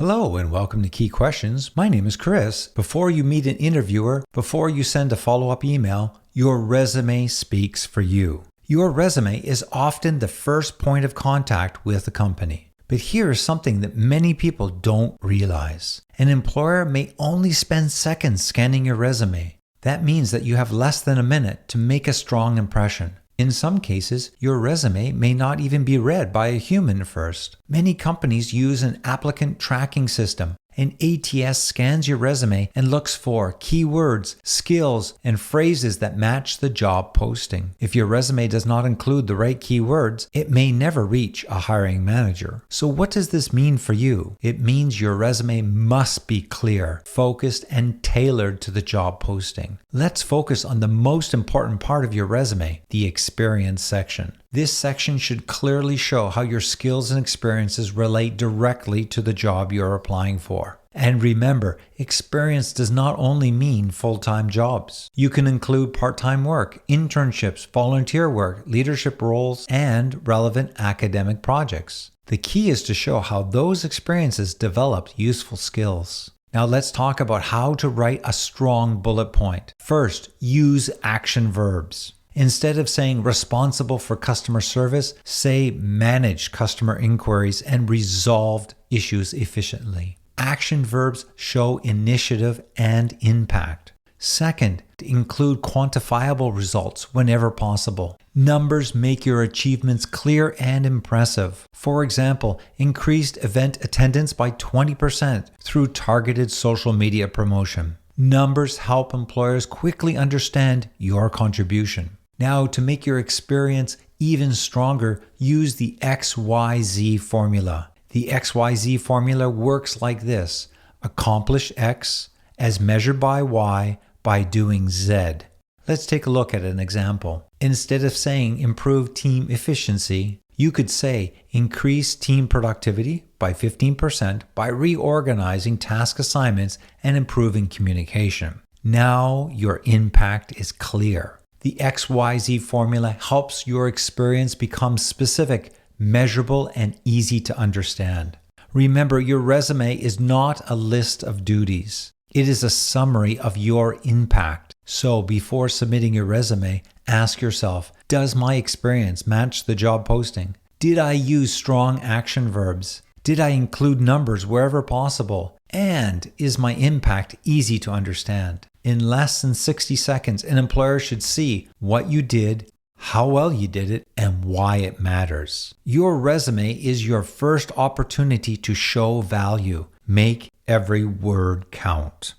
Hello and welcome to Key Questions. My name is Chris. Before you meet an interviewer, before you send a follow-up email, your resume speaks for you. Your resume is often the first point of contact with a company. But here is something that many people don't realize. An employer may only spend seconds scanning your resume. That means that you have less than a minute to make a strong impression. In some cases, your resume may not even be read by a human first. Many companies use an applicant tracking system. An ATS scans your resume and looks for keywords, skills, and phrases that match the job posting. If your resume does not include the right keywords, it may never reach a hiring manager. So what does this mean for you? It means your resume must be clear, focused, and tailored to the job posting. Let's focus on the most important part of your resume, the experience section. This section should clearly show how your skills and experiences relate directly to the job you're applying for. And remember, experience does not only mean full-time jobs. You can include part-time work, internships, volunteer work, leadership roles, and relevant academic projects. The key is to show how those experiences developed useful skills. Now let's talk about how to write a strong bullet point. First, use action verbs. Instead of saying responsible for customer service, say managed customer inquiries and resolved issues efficiently. Action verbs show initiative and impact. Second, include quantifiable results whenever possible. Numbers make your achievements clear and impressive. For example, increased event attendance by 20% through targeted social media promotion. Numbers help employers quickly understand your contribution. Now, to make your experience even stronger, use the XYZ Formula. The XYZ Formula works like this: accomplish X as measured by Y by doing Z. Let's take a look at an example. Instead of saying improve team efficiency, you could say increase team productivity by 15% by reorganizing task assignments and improving communication. Now your impact is clear. The XYZ Formula helps your experience become specific, measurable, and easy to understand. Remember, your resume is not a list of duties. It is a summary of your impact. So before submitting your resume, ask yourself, does my experience match the job posting? Did I use strong action verbs? Did I include numbers wherever possible? And is my impact easy to understand? In less than 60 seconds, an employer should see what you did, how well you did it, and why it matters. Your resume is your first opportunity to show value. Make every word count.